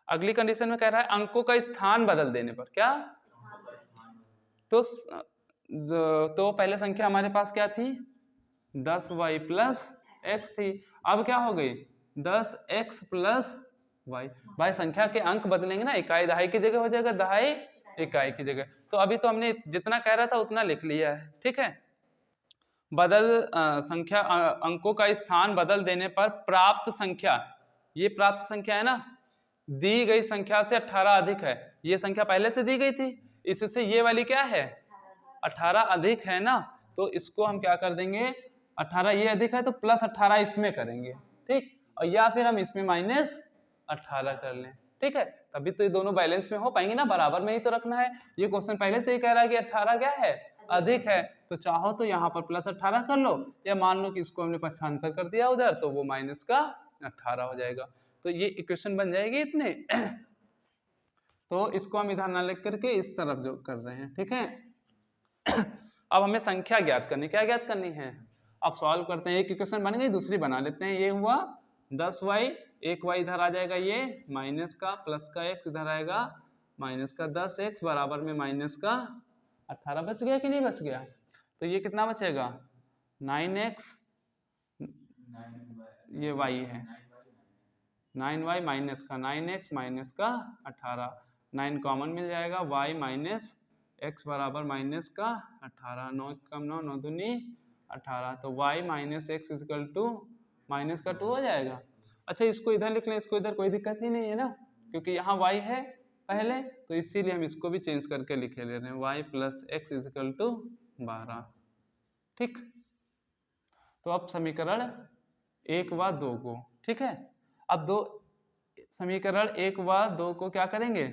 A: अगली कंडीशन में कह रहा है अंकों का स्थान बदल देने पर, क्या, तो पहले संख्या हमारे पास क्या थी, 10y प्लस एक्स थी, अब क्या हो गई 10x प्लस वाई। भाई संख्या के अंक बदलेंगे ना, इकाई दहाई की जगह हो जाएगा दहाई इकाई की जगह। तो अभी तो हमने जितना कह रहा था उतना लिख लिया है। ठीक है, संख्या अंकों का स्थान बदल देने पर प्राप्त संख्या, ये प्राप्त संख्या है ना, दी गई संख्या से 18 अधिक है। ये संख्या पहले से दी गई थी, इससे ये वाली क्या है 18 अधिक है ना, तो इसको हम क्या कर देंगे, 18 ये अधिक है तो प्लस 18 इसमें करेंगे। ठीक, और या फिर हम इसमें माइनस 18 कर लें। ठीक है, तभी तो ये दोनों बैलेंस में हो पाएंगे ना, बराबर में ही तो रखना है। ये क्वेश्चन पहले से ही कह रहा है कि 18 क्या है अधिक है, तो चाहो तो यहाँ पर प्लस 18 कर लो, या मान लो कि इसको हमने पक्षांतर कर दिया उधर, तो वो माइनस का 18 हो जाएगा। तो ये इक्वेशन बन जाएगी इतने। तो इसको हम इधर ना लिख करके इस तरफ जो कर रहे हैं। ठीक है, अब हमें संख्या ज्ञात करनी, क्या ज्ञात करनी है, अब सॉल्व करते हैं। एक इक्वेशन बन गई, दूसरी बना लेते हैं। ये हुआ 10y, एक y इधर आ जाएगा, ये माइनस का, प्लस का x इधर आएगा, माइनस का 10x बराबर में माइनस का 18। बच गया कि नहीं बच गया, तो ये कितना बचेगा 9x, ये y है 9y माइनस का 9x माइनस का 18, 9 कॉमन मिल जाएगा, y माइनस x बराबर माइनस का 18, 9 कम 9, 9 दूनी 18, तो y minus x equal to minus का 2 हो जाएगा। अच्छा, इसको इधर लिख लें, इसको इधर कोई दिक्कत ही नहीं है ना, क्योंकि यहाँ y है पहले, तो इसीलिए हम इसको भी चेंज करके लिखे ले रहे हैं, y plus x equal to 12। ठीक, तो अब समीकरण 1 व 2 को, ठीक है, अब दो समीकरण 1 व 2 को क्या करेंगे,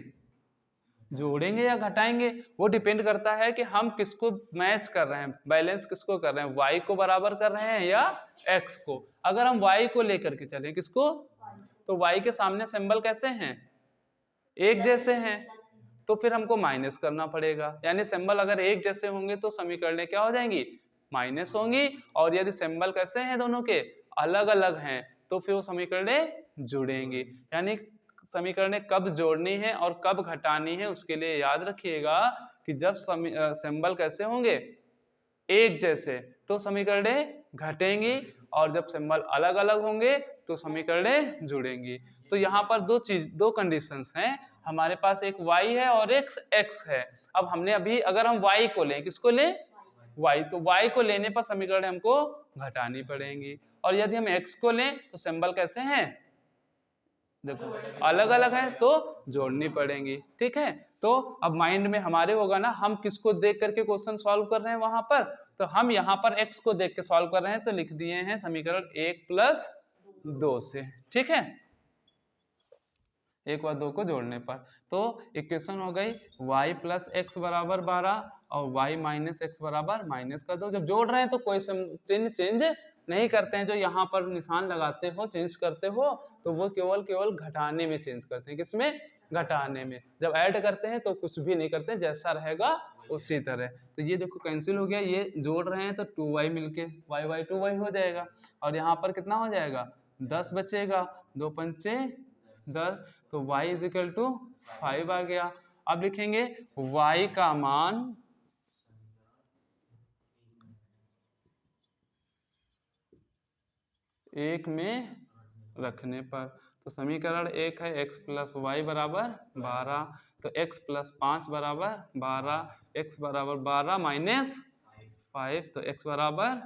A: जोड़ेंगे या घटाएंगे, वो डिपेंड करता है कि हम किसको मैच कर रहे हैं, बैलेंस किसको कर रहे हैं, y को बराबर कर रहे हैं या x को। अगर हम y को लेकर के चलें, किसको, तो y के सामने सिंबल कैसे हैं, एक जैसे हैं, तो फिर हमको माइनस करना पड़ेगा। यानी सिंबल अगर एक जैसे होंगे तो समीकरणें क्या हो जाएंगी, माइनस होंगी, और यदि सिंबल कैसे हैं दोनों के अलग अलग हैं तो फिर वो समीकरणें जुड़ेंगी। यानी समीकरणें कब जोड़नी है और कब घटानी है, उसके लिए याद रखिएगा कि जब सिंबल कैसे होंगे एक जैसे तो समीकरणें घटेंगी, और जब सिंबल अलग अलग होंगे तो समीकरणें जुड़ेंगी। तो यहाँ पर दो कंडीशंस हैं, हमारे पास एक y है और एक x है। अब हमने अभी अगर हम y को लें, किसको लें, y, तो y को लेने पर समीकरण हमको घटानी पड़ेंगी, और यदि हम x को लें तो सिंबल कैसे हैं, देखो अलग अलग है तो जोड़नी पड़ेंगी। ठीक है, तो अब माइंड में हमारे होगा ना, हम किसको देख करके क्वेश्चन सॉल्व कर रहे हैं वहां पर, तो हम यहाँ पर x को देख के सॉल्व कर रहे हैं, तो लिख दिए हैं समीकरण 1 प्लस 2 से। ठीक है, 1 व 2 को जोड़ने पर तो इक्वेशन हो गई y प्लस एक्स बराबर 12 और y माइनस एक्स बराबर माइनस का 2। जब जोड़ रहे हैं तो कोई चेंज नहीं करते हैं, जो यहाँ पर निशान लगाते हो चेंज करते हो तो वो केवल घटाने में चेंज करते हैं, किसमें, घटाने में। जब ऐड करते हैं तो कुछ भी नहीं करते, जैसा रहेगा उसी तरह। तो ये देखो कैंसिल हो गया, ये जोड़ रहे हैं तो 2y मिलके y 2y हो जाएगा, और यहाँ पर कितना हो जाएगा 10 बचेगा, 2 पंचे 10, तो y इज इक्वल टू 5 आ गया। अब लिखेंगे y का मान एक में रखने पर, तो समीकरण 1 है x प्लस वाई बराबर 12, तो x प्लस 5 बराबर 12, x बराबर 12 माइनस 5, तो x बराबर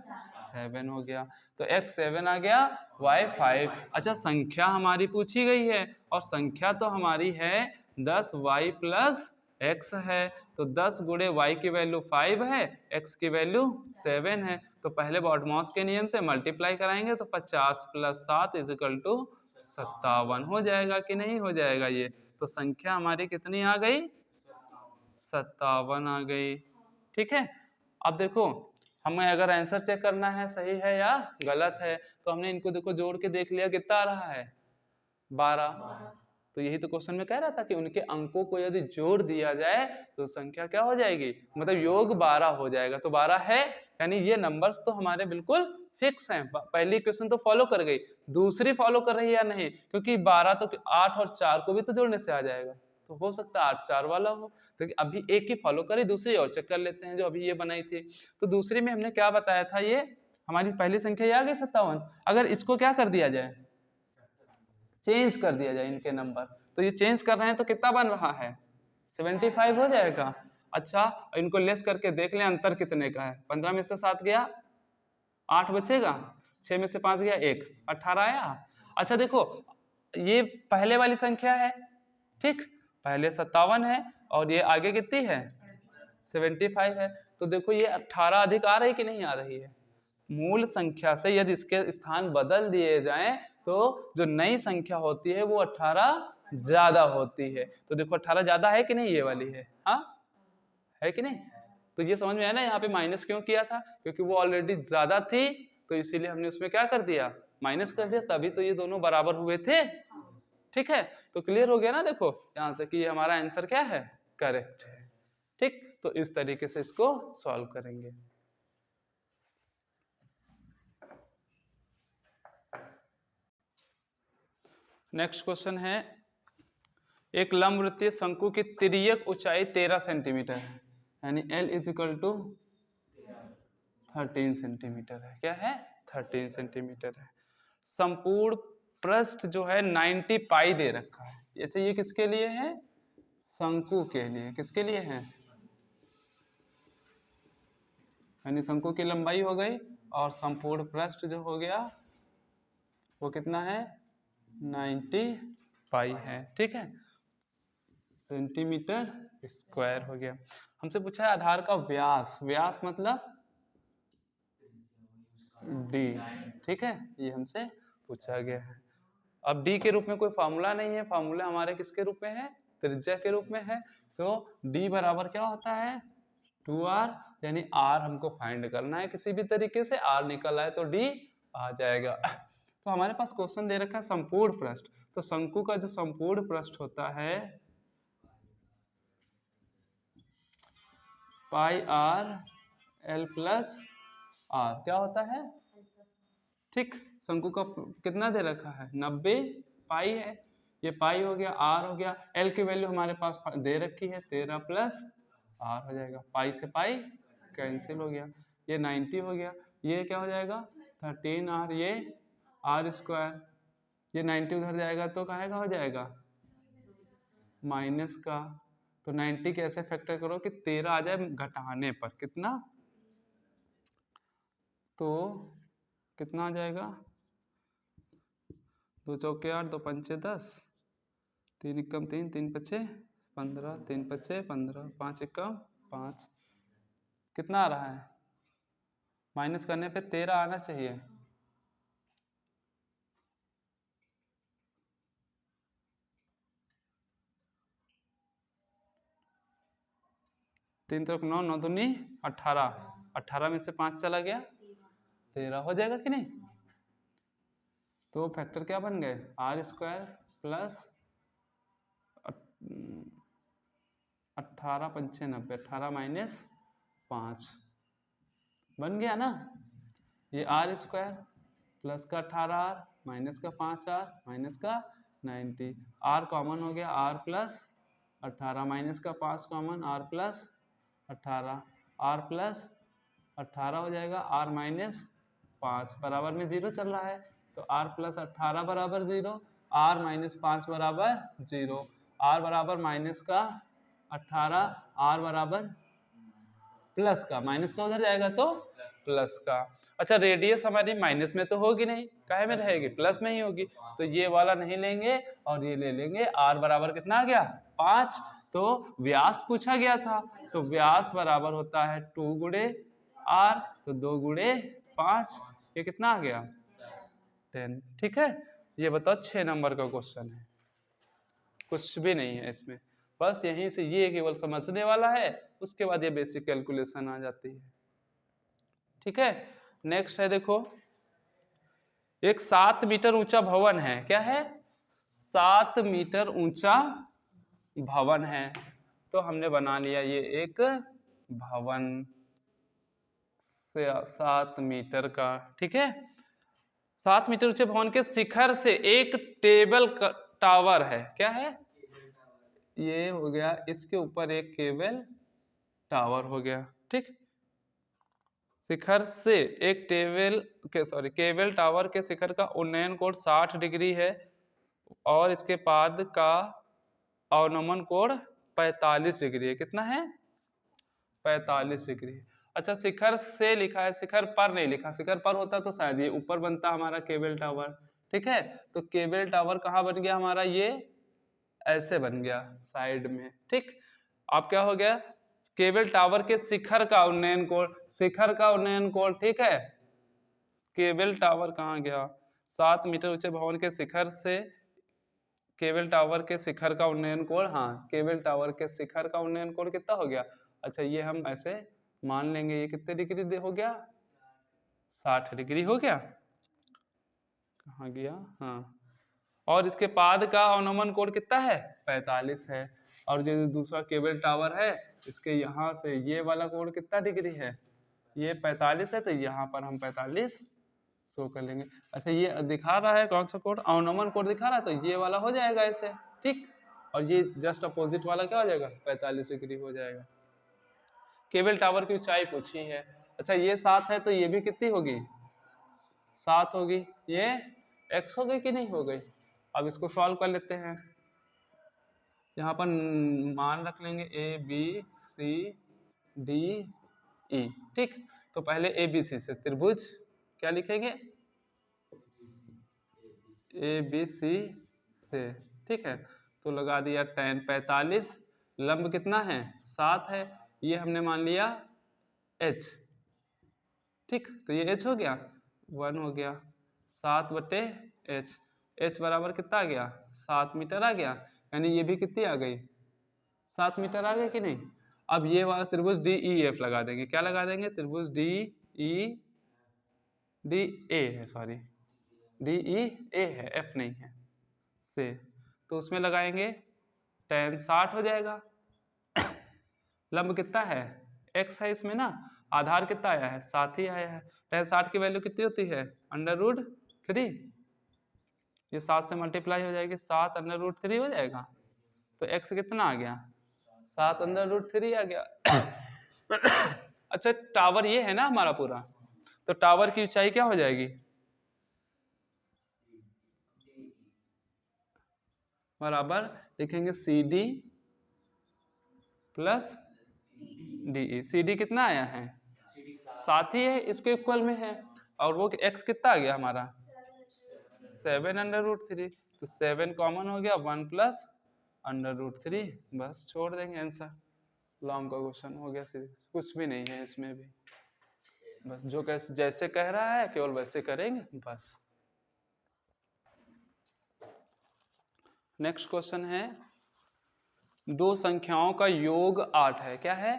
A: 7 हो गया। तो x 7 आ गया, y 5। अच्छा, संख्या हमारी पूछी गई है और संख्या तो हमारी है 10y प्लस x है, तो 10 गुणे y की वैल्यू 5 है, x की वैल्यू 7 है, तो पहले बॉडमॉस के नियम से मल्टीप्लाई कराएंगे तो 50 प्लस 7 इज इक्वल टू 57 हो जाएगा कि नहीं हो जाएगा। ये तो संख्या हमारी कितनी आ गई, 57 आ गई। ठीक है, अब देखो हमें अगर आंसर चेक करना है सही है या गलत है, तो हमने इनको देखो जोड़ के देख लिया, कितना आ रहा है 12, तो यही तो क्वेश्चन में कह रहा था कि उनके अंकों को यदि जोड़ दिया जाए तो संख्या क्या हो जाएगी, मतलब योग 12 हो जाएगा। तो 12 है, यानी ये नंबर्स तो हमारे बिल्कुल फिक्स हैं। पहली इक्वेशन तो फॉलो कर गई, दूसरी फॉलो कर रही है या नहीं, क्योंकि 12 तो 8 और 4 को भी तो जोड़ने से आ जाएगा, तो हो सकता है 8 4 वाला हो। तो अभी एक ही फॉलो करी, दूसरी और चेक कर लेते हैं जो अभी ये बनाई थी। तो दूसरी में हमने क्या बताया था, ये हमारी पहली संख्या ये आ गई 57। अगर इसको क्या कर दिया जाए, चेंज कर दिया जाए इनके नंबर, तो ये चेंज कर रहे हैं तो कितना बन रहा है, 75 हो जाएगा। अच्छा, इनको लेस करके देख लें अंतर कितने का है। 15 में से 7 गया 8 बचेगा, 6 में से 5 गया 1, 18 आया। अच्छा देखो, ये पहले वाली संख्या है, ठीक, पहले 57 है और ये आगे कितनी है, 75 है। तो देखो ये 18 अधिक आ रही कि नहीं आ रही है। मूल संख्या से यदि इसके स्थान बदल दिए जाएं तो जो नई संख्या होती है वो 18 ज्यादा होती है। तो देखो 18 ज्यादा है कि नहीं, ये वाली है, हाँ है कि नहीं। तो ये समझ में आया ना, यहाँ पे माइनस क्यों किया था, क्योंकि वो ऑलरेडी ज्यादा थी, तो इसीलिए हमने उसमें क्या कर दिया, माइनस कर दिया, तभी तो ये दोनों बराबर हुए थे। ठीक है, तो क्लियर हो गया ना, देखो यहाँ से कि हमारा आंसर क्या है, करेक्ट है। ठीक, तो इस तरीके से इसको सॉल्व करेंगे। नेक्स्ट क्वेश्चन है, एक लंबवृत्तीय शंकु की तिर्यक ऊंचाई 13 सेंटीमीटर है, यानी L is equal to 13 centimetre है। क्या है, 13 सेंटीमीटर है। संपूर्ण पृष्ठ जो है 90 पाई दे रखा है। अच्छा, ये किसके लिए है, शंकु के लिए। किसके लिए है, यानी शंकु की लंबाई हो गई और संपूर्ण पृष्ठ जो हो गया वो कितना है, 90 पाई है। ठीक है, सेंटीमीटर स्क्वायर हो गया। हमसे पूछा है आधार का व्यास, व्यास मतलब डी। ठीक है, ये हमसे पूछा गया है। अब डी के रूप में कोई फार्मूला नहीं है, फार्मूला हमारे किसके रूप में है, त्रिज्या के रूप में है। तो डी बराबर क्या होता है, 2r, यानी r हमको फाइंड करना है किसी भी तरीके से, r निकल आए तो d आ जाएगा। तो हमारे पास क्वेश्चन दे रखा है संपूर्ण पृष्ठ, तो शंकु का जो संपूर्ण पृष्ठ होता है पाई r l प्लस r, क्या होता है, ठीक। शंकु का कितना दे रखा है, 90 पाई है, ये पाई हो गया, r हो गया, l की वैल्यू हमारे पास दे रखी है 13 प्लस r हो जाएगा, पाई से पाई कैंसिल हो गया, ये 90 हो गया, ये क्या हो जाएगा 13r, ये r स्क्वायर, ये 90 उधर जाएगा तो काहे का हो जाएगा, माइनस का। तो 90 कैसे फैक्टर करो कि 13 आ जाए घटाने पर, कितना, तो कितना आ जाएगा, 2 चौके 8, 2 पंचे 10, 3 एकम 3, 3 पचे 15, 3 पचे 15, 5 एकम 5, कितना आ रहा है, माइनस करने पे 13 आना चाहिए। तीन तरफ 9, 9 दूनी 18, 18 में से 5 चला गया 13 हो जाएगा कि नहीं। तो फैक्टर क्या बन गए, r स्क्वायर प्लस 18 पंचे 90, 18 माइनस 5 बन गया ना। ये r स्क्वायर प्लस का 18r माइनस का 5r माइनस का 90, r कॉमन हो गया, r प्लस 18 माइनस का 5 common, r plus 18, r plus 18 हो जाएगा, r माइनस 5 बराबर में 0 चल रहा है, तो r प्लस 18 बराबर 0, r माइनस 5 बराबर 0, r बराबर माइनस का 18, r बराबर प्लस का, माइनस का उधर जाएगा तो प्लस का। अच्छा, रेडियस हमारी माइनस में तो होगी नहीं, काहे में रहेगी, प्लस में ही होगी, तो ये वाला नहीं लेंगे और ये ले लेंगे। r बराबर कितना आ गया, 5। तो व्यास पूछा गया था, तो व्यास बराबर होता है 2 गुणे r, तो 2 गुणे 5, ये कितना आ गया 10। ठीक है, ये बताओ 6 नंबर का क्वेश्चन है, कुछ भी नहीं है इसमें, बस यहीं से ये केवल समझने वाला है, उसके बाद ये बेसिक कैलकुलेशन आ जाती है। ठीक है, नेक्स्ट है देखो, एक 7 मीटर ऊंचा भवन है, क्या है 7 मीटर ऊंचा भवन है। तो हमने बना लिया ये एक भवन से 7 मीटर का, ठीक है। 7 मीटर ऊंचे भवन के शिखर से एक टेबल टावर है। क्या है? ये हो गया, इसके ऊपर एक केबल टावर हो गया, ठीक। शिखर से एक केबल टावर के शिखर का उन्नयन कोण 60 डिग्री है और इसके पाद का अवनमन कोण 45 डिग्री है। कितना है? 45 डिग्री। अच्छा, शिखर से लिखा है, शिखर पर नहीं लिखा। शिखर पर होता तो शायद ये ऊपर बनता हमारा केबल टावर, ठीक है। तो केबल टावर कहाँ बन गया हमारा? ये ऐसे बन गया साइड में, ठीक। अब क्या हो गया? केबल टावर के शिखर का उन्नयन कोण, शिखर का उन्नयन कोण, ठीक है। केबल टावर कहाँ गया? 7 मीटर ऊंचे भवन के शिखर से केबल टावर के शिखर का उन्नयन कोण, हाँ, केबल टावर के शिखर का उन्नयन कोण कितना हो गया? अच्छा, ये हम ऐसे मान लेंगे, ये कितने डिग्री हो गया? 60 डिग्री हो गया। कहाँ गया? हाँ। और इसके पाद का अवनमन कोण कितना है? 45 है। और जो दूसरा केबल टावर है, इसके यहाँ से ये वाला कोण कितना डिग्री है? ये 45 है, तो यहाँ पर हम 45 शो कर लेंगे। अच्छा, ये दिखा रहा है कौन सा कोण? अवनमन कोण दिखा रहा है, तो ये वाला हो जाएगा ऐसे, ठीक। और ये जस्ट अपोजिट वाला क्या हो जाएगा? 45 डिग्री हो जाएगा। केबल टावर की ऊंचाई पूछी है। अच्छा, ये 7 है, तो ये भी कितनी होगी? 7 होगी। ये x हो गई कि नहीं हो गई? अब इसको सॉल्व कर लेते हैं। यहाँ पर मान रख लेंगे ABCDE, ठीक। तो पहले ABC से त्रिभुज क्या लिखेंगे? ABC से, ठीक है। तो लगा दिया tan 45, लंब कितना है? 7 है, ये हमने मान लिया h, ठीक। तो ये h हो गया, 1 हो गया, 7/h। h बराबर कितना आ गया? 7 मीटर आ गया। यानी ये भी कितनी आ गई? 7 मीटर आ गया कि नहीं? अब ये वाला त्रिभुज DEF लगा देंगे। क्या लगा देंगे? त्रिभुज DEA है, सॉरी, DEA है, F नहीं है, से। तो उसमें लगाएंगे tan 60 हो जाएगा। लंब कितना है? x है इसमें ना, आधार कितना आया है? 7 ही आया है। tan 60 की वैल्यू कितनी होती है? √3। ये 7 से मल्टीप्लाई हो जाएगी, 7 √3 हो जाएगा। तो x कितना आ गया? 7 √3 आ गया। अच्छा, टावर ये है ना हमारा पूरा, तो टावर की ऊंचाई क्या हो जाएगी? बराबर लिखेंगे CD प्लस DE। CD कितना आया है? 7 ही है, इसके इक्वल में है। और वो x कितना आ गया हमारा? 7 √3। तो 7 कॉमन हो गया, 1 प्लस √3। बस छोड़ देंगे आंसर। लॉन्ग का क्वेश्चन हो गया, सीधे कुछ भी नहीं है इसमें भी, बस जो कैसे जैसे कह रहा है केवल वैसे करेंगे बस। नेक्स्ट क्वेश्चन है, दो संख्याओं का योग 8 है। क्या है?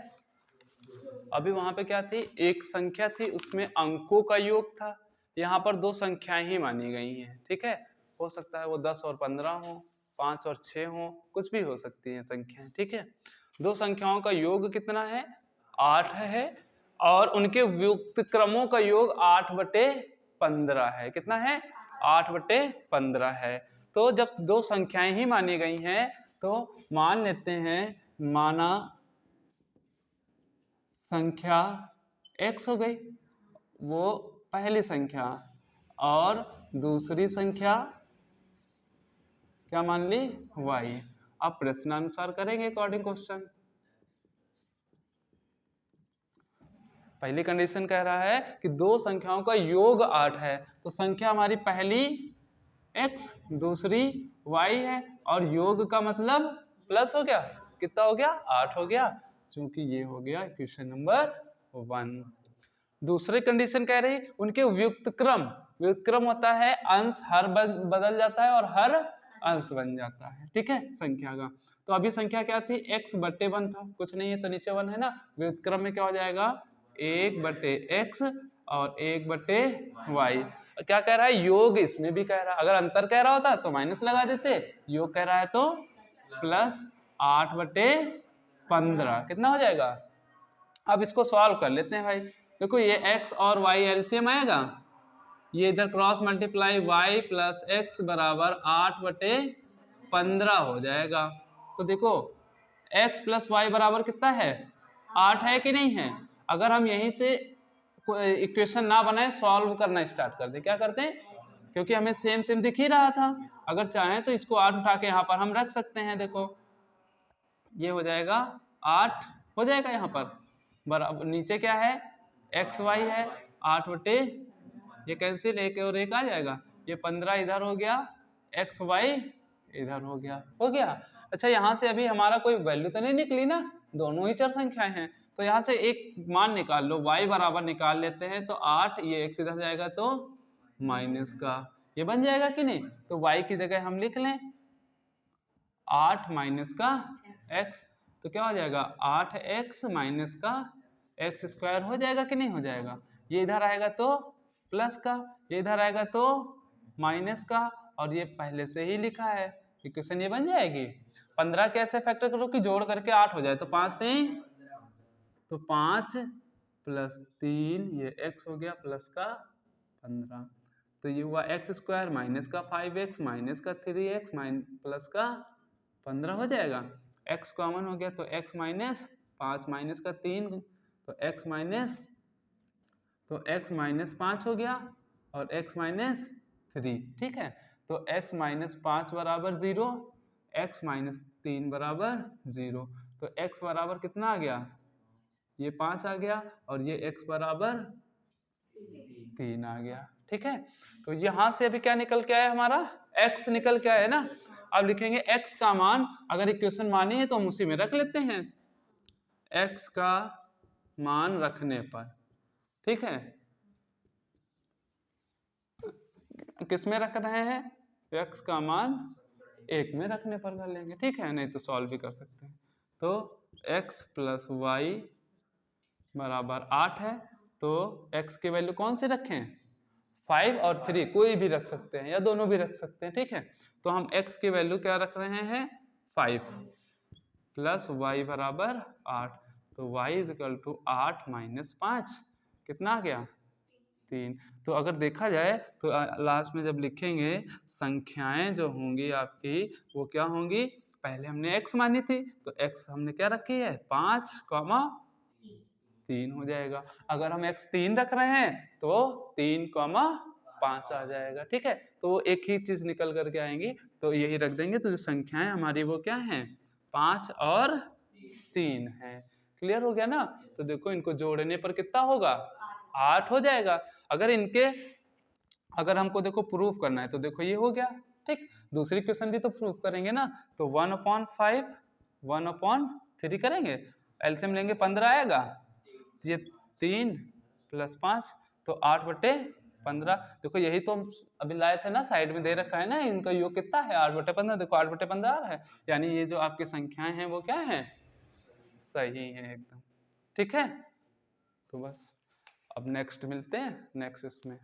A: अभी वहां पे क्या थी? एक संख्या थी, उसमें अंकों का योग था। यहाँ पर दो संख्याएं ही मानी गई हैं, ठीक है। हो सकता है वो 10 और 15 हो, 5 और 6 हो, कुछ भी हो सकती है संख्याएं, ठीक है। दो संख्याओं का योग कितना है? 8 है। और उनके व्युक्त क्रमों का योग 8/15 है। कितना है? 8/15 है। तो जब दो संख्याएं ही मानी गई हैं, तो मान लेते हैं, माना संख्या x हो गई, वो पहली संख्या, और दूसरी संख्या क्या मान ली? y। अब प्रश्नानुसार करेंगे अकॉर्डिंग क्वेश्चन। पहली कंडीशन कह रहा है कि दो संख्याओं का योग 8 है, तो संख्या हमारी पहली x, दूसरी y है, और योग का मतलब प्लस हो गया, कितना हो गया? 8 हो गया, क्योंकि ये हो गया क्वेश्चन नंबर 1। दूसरी कंडीशन कह रही उनके व्युक्त क्रम। व्युक्त क्रम होता है अंश हर बदल जाता है और हर अंश बन जाता है, ठीक है, संख्या का। तो अभी संख्या क्या थी? x/1 था, कुछ नहीं है तो नीचे 1 है ना। व्युक्त क्रम में क्या हो जाएगा? 1/x, और 1/y। क्या कह रहा है, योग इसमें भी कह रहा है, अगर अंतर कह रहा होता तो माइनस लगा देते, योग कह रहा है तो प्लस 8/15 कितना हो जाएगा। अब इसको सॉल्व कर लेते हैं भाई। देखो ये x और y एलसीएम आएगा, ये इधर cross multiply y plus x बराबर 8/15 हो जाएगा। तो देखो x प्लस वाई बराबर कितना है, 8 है कि नहीं है। अगर हम यहीं से इक्वेशन ना बनाए, सॉल्व करना स्टार्ट कर दे, क्या करते हैं, क्योंकि हमें सेम सेम दिख ही रहा था, अगर चाहें तो इसको 8 उठा के यहाँ पर हम रख सकते हैं। देखो ये हो जाएगा 8 हो जाएगा यहाँ पर, बराबर नीचे क्या है एक्स वाई है, 8 ये कैंसिल, एक और एक आ जाएगा, ये 15 इधर हो गया, एक्स वाई इधर हो गया। अच्छा यहाँ से अभी हमारा कोई वैल्यू तो नहीं निकली ना, दोनों ही चर संख्याएं हैं, तो यहाँ से एक मान निकाल लो, y बराबर निकाल लेते हैं, तो 8 ये x इधर जाएगा तो माइनस का, ये बन जाएगा कि नहीं। तो y की जगह हम लिख लें 8 माइनस का x, तो क्या हो जाएगा 8x माइनस का एक्स स्क्वायर हो जाएगा कि नहीं हो जाएगा। ये इधर आएगा तो प्लस का, ये इधर आएगा तो माइनस का, और ये पहले से ही लिखा है, इक्वेशन ये बन जाएगी। 15 कैसे फैक्टर करो कि जोड़ करके 8 हो जाए, तो 5 3 तो 5 प्लस 3 ये x हो गया प्लस का 15, तो ये हुआ एक्स स्क्वायर माइनस का 5x माइनस का 3x प्लस का 15 हो जाएगा। x कॉमन हो गया तो x माइनस 5 माइनस का 3 तो x माइनस 5 हो गया और x माइनस 3, ठीक है। तो x माइनस 5 बराबर 0, x माइनस 3 बराबर 0, तो x बराबर कितना आ गया, ये 5 आ गया, और ये x बराबर 3 आ गया, ठीक है। तो यहाँ से अभी क्या निकल के आया, हमारा x निकल के आया ना। अब लिखेंगे x का मान, अगर इक्वेशन मानी है तो हम उसी में रख लेते हैं, x का मान रखने पर, ठीक है, किस में रख रहे हैं, x का मान 1 में रखने पर कर लेंगे, ठीक है, नहीं तो सॉल्व भी कर सकते हैं। तो x प्लस वाई बराबर 8 है, तो x की वैल्यू कौन सी रखें, 5 और 3, कोई भी रख सकते हैं या दोनों भी रख सकते हैं, ठीक है। तो हम x की वैल्यू क्या रख रहे हैं 5 प्लस y बराबर 8, तो y is equal to 8 minus 5 कितना आ गया 3। तो अगर देखा जाए तो लास्ट में जब लिखेंगे संख्याएं जो होंगी आपकी वो क्या होंगी, पहले हमने x मानी थी तो x हमने क्या रखी है 5, 3 हो जाएगा। अगर हम x 3 रख रहे हैं तो 3, 5 आ जाएगा, ठीक है। तो एक ही चीज निकल करके आएंगी, तो यही रख देंगे। तो जो संख्याएं हमारी वो क्या हैं 5 और 3 है। क्लियर हो गया ना। तो देखो इनको जोड़ने पर कितना होगा 8 हो जाएगा। अगर हमको देखो प्रूफ करना है तो देखो ये हो गया, ठीक। दूसरी क्वेश्चन भी तो प्रूफ करेंगे ना, तो 1/5 1/3 करेंगे, एलसीएम लेंगे 15 आएगा, ये 3 प्लस 5 तो 8/15। देखो यही तो हम अभी लाए थे ना, साइड में दे रखा है ना, इनका योग कितना है 8/15, देखो 8/15 आ रहा है, यानी ये जो आपकी संख्याएं हैं वो क्या है सही है एकदम, ठीक है। तो बस अब नेक्स्ट मिलते हैं नेक्स्ट इसमें।